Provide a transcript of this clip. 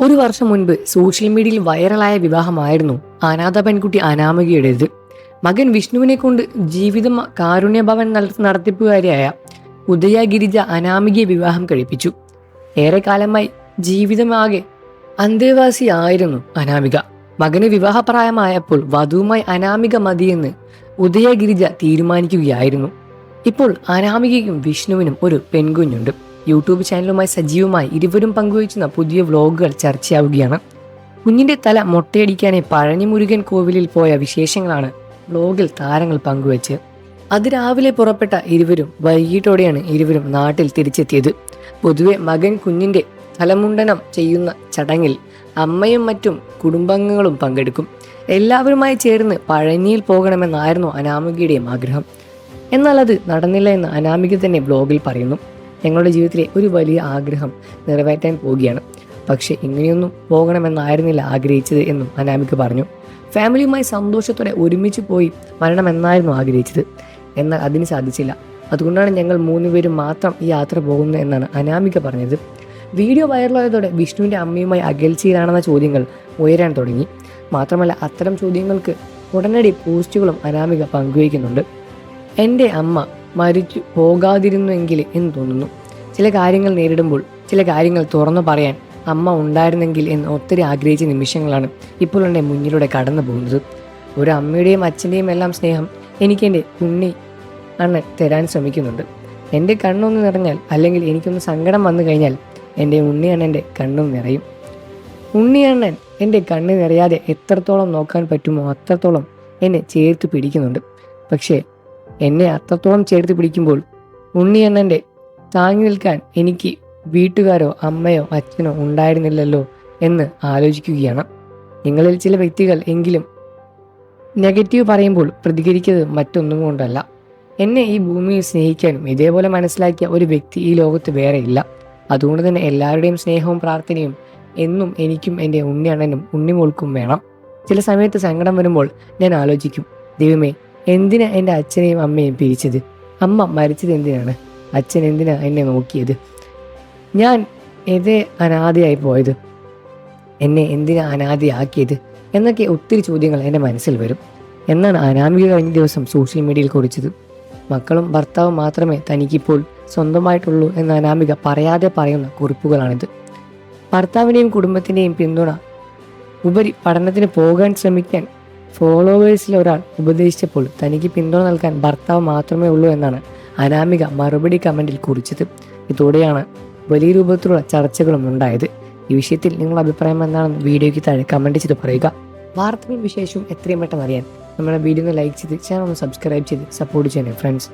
ഒരു വർഷം മുൻപ് സോഷ്യൽ മീഡിയയിൽ വൈറലായ വിവാഹമായിരുന്നു അനാഥ പെൺകുട്ടി അനാമികയുടേത്. മകൻ വിഷ്ണുവിനെ കൊണ്ട് ജീവിതം കാരുണ്യഭവൻ നടത്തിപ്പുകാരിയായ ഉദയ ഗിരിജ അനാമികയെ വിവാഹം കഴിപ്പിച്ചു. ഏറെക്കാലമായി ജീവിതമാകെ അന്തേവാസിയായിരുന്നു അനാമിക. മകന് വിവാഹപ്രായമായപ്പോൾ വധുവുമായി അനാമിക മതിയെന്ന് ഉദയ ഗിരിജ തീരുമാനിക്കുകയായിരുന്നു. ഇപ്പോൾ അനാമികയ്ക്കും വിഷ്ണുവിനും ഒരു പെൺകുഞ്ഞുണ്ട്. യൂട്യൂബ് ചാനലുമായി സജീവമായി ഇരുവരും പങ്കുവയ്ക്കുന്ന പുതിയ വ്ലോഗുകൾ ചർച്ചയാവുകയാണ്. കുഞ്ഞിന്റെ തല മൊട്ടയടിക്കാനായി പഴനി മുരുകൻ കോവിലിൽ പോയ വിശേഷങ്ങളാണ് വ്ലോഗിൽ താരങ്ങൾ പങ്കുവച്ച്. അതിരാവിലെ പുറപ്പെട്ട ഇരുവരും വൈകിട്ടോടെയാണ് ഇരുവരും നാട്ടിൽ തിരിച്ചെത്തിയത്. പൊതുവെ മകൻ കുഞ്ഞിന്റെ തലമുണ്ടനം ചെയ്യുന്ന ചടങ്ങിൽ അമ്മയും മറ്റും കുടുംബാംഗങ്ങളും പങ്കെടുക്കും. എല്ലാവരുമായി ചേർന്ന് പഴനിയിൽ പോകണമെന്നായിരുന്നു അനാമികയുടെയും ആഗ്രഹം. എന്നാൽ അത് നടന്നില്ല എന്ന് അനാമിക തന്നെ വ്ലോഗിൽ പറയുന്നു. ഞങ്ങളുടെ ജീവിതത്തിലെ ഒരു വലിയ ആഗ്രഹം നിറവേറ്റാൻ പോവുകയാണ്. പക്ഷെ ഇങ്ങനെയൊന്നും പോകണമെന്നായിരുന്നില്ല ആഗ്രഹിച്ചത് എന്നും അനാമിക പറഞ്ഞു. ഫാമിലിയുമായി സന്തോഷത്തോടെ ഒരുമിച്ച് പോയി വരണമെന്നായിരുന്നു ആഗ്രഹിച്ചത്. എന്നാൽ അതിന് സാധിച്ചില്ല. അതുകൊണ്ടാണ് ഞങ്ങൾ 3 പേരും മാത്രം ഈ യാത്ര പോകുന്നത് എന്നാണ് അനാമിക പറഞ്ഞത്. വീഡിയോ വൈറലായതോടെ വിഷ്ണുവിൻ്റെ അമ്മയുമായി അകൽച്ചയിലാണെന്ന ചോദ്യങ്ങൾ ഉയരാൻ തുടങ്ങി. മാത്രമല്ല അത്തരം ചോദ്യങ്ങൾക്ക് ഉടനടി പോസ്റ്റുകളും അനാമിക പങ്കുവയ്ക്കുന്നുണ്ട്. എൻ്റെ അമ്മ മരിച്ചു പോകാതിരുന്നുവെങ്കിൽ എന്ന് തോന്നുന്നു. ചില കാര്യങ്ങൾ നേരിടുമ്പോൾ ചില കാര്യങ്ങൾ തുറന്നു പറയാൻ അമ്മ ഉണ്ടായിരുന്നെങ്കിൽ എന്ന് ഒത്തിരി ആഗ്രഹിച്ച നിമിഷങ്ങളാണ് ഇപ്പോൾ എൻ്റെ മുന്നിലൂടെ കടന്നു പോകുന്നത്. ഒരു അമ്മയുടെയും അച്ഛൻ്റെയും എല്ലാം സ്നേഹം എനിക്ക് എൻ്റെ ഉണ്ണി അണ്ണൻ തരാൻ ശ്രമിക്കുന്നുണ്ട്. എൻ്റെ കണ്ണൊന്ന് നിറഞ്ഞാൽ അല്ലെങ്കിൽ എനിക്കൊന്ന് സങ്കടം വന്നു കഴിഞ്ഞാൽ എൻ്റെ ഉണ്ണി അണ്ണൻ്റെ കണ്ണും നിറയും. ഉണ്ണി അണ്ണൻ എൻ്റെ കണ്ണ് നിറയാതെ എത്രത്തോളം നോക്കാൻ പറ്റുമോ അത്രത്തോളം എന്നെ ചേർത്ത് പിടിക്കുന്നുണ്ട്. പക്ഷേ എന്നെ അത്രത്തോളം ചേർത്ത് പിടിക്കുമ്പോൾ ഉണ്ണിയണ്ണൻ്റെ താങ്ങി നിൽക്കാൻ എനിക്ക് വീട്ടുകാരോ അമ്മയോ അച്ഛനോ ഉണ്ടായിരുന്നില്ലല്ലോ എന്ന് ആലോചിക്കുകയാണ്. നിങ്ങളിൽ ചില വ്യക്തികൾ എങ്കിലും നെഗറ്റീവ് പറയുമ്പോൾ പ്രതികരിക്കുന്നത് മറ്റൊന്നും കൊണ്ടല്ല. എന്നെ ഈ ഭൂമിയിൽ സ്നേഹിക്കാനും ഇതേപോലെ മനസ്സിലാക്കിയ ഒരു വ്യക്തി ഈ ലോകത്ത് വേറെ ഇല്ല. അതുകൊണ്ട് തന്നെ എല്ലാവരുടെയും സ്നേഹവും പ്രാർത്ഥനയും എന്നും എനിക്കും എൻ്റെ ഉണ്ണിയണ്ണനും ഉണ്ണിമോൾക്കും വേണം. ചില സമയത്ത് സങ്കടം വരുമ്പോൾ ഞാൻ ആലോചിക്കും, ദൈവമേ, എന്തിനാ എൻ്റെ അച്ഛനെയും അമ്മയും പിരിച്ചത്? അമ്മ മരിച്ചത് എന്തിനാണ്? അച്ഛൻ എന്തിനാ എന്നെ നോക്കിയത്? ഞാൻ ഏതേ അനാഥയായി പോയത്? എന്നെ എന്തിനാ അനാഥയാക്കിയത്? എന്നൊക്കെ ഒത്തിരി ചോദ്യങ്ങൾ എൻ്റെ മനസ്സിൽ വരും എന്നാണ് അനാമിക കഴിഞ്ഞ ദിവസം സോഷ്യൽ മീഡിയയിൽ കുറിച്ചത്. മക്കളും ഭർത്താവും മാത്രമേ തനിക്കിപ്പോൾ സ്വന്തമായിട്ടുള്ളൂ എന്ന് അനാമിക പറയാതെ പറയുന്ന കുറിപ്പുകളാണിത്. ഭർത്താവിൻ്റെയും കുടുംബത്തിൻ്റെയും പിന്തുണ ഉപരി പഠനത്തിന് പോകാൻ ശ്രമിക്കാൻ ഫോളോവേഴ്സിൽ ഒരാൾ ഉപദേശിച്ചപ്പോൾ തനിക്ക് പിന്തുണ നൽകാൻ ഭർത്താവ് മാത്രമേ ഉള്ളൂ എന്നാണ് അനാമിക മറുപടി കമൻറ്റിൽ കുറിച്ചത്. ഇതോടെയാണ് വലിയ രൂപത്തിലുള്ള ചർച്ചകളും ഉണ്ടായത്. ഈ വിഷയത്തിൽ നിങ്ങളുടെ അഭിപ്രായം എന്താണെന്ന് വീഡിയോയ്ക്ക് താഴെ കമൻറ്റ് ചെയ്ത് പറയുക. വാർത്തകളും വിശേഷവും എത്രയും പെട്ടെന്ന് അറിയാൻ നമ്മുടെ വീഡിയോ ഒന്ന് ലൈക്ക് ചെയ്ത് ചാനൽ ഒന്ന് സബ്സ്ക്രൈബ് ചെയ്ത് സപ്പോർട്ട് ചെയ്യണേ ഫ്രണ്ട്സ്.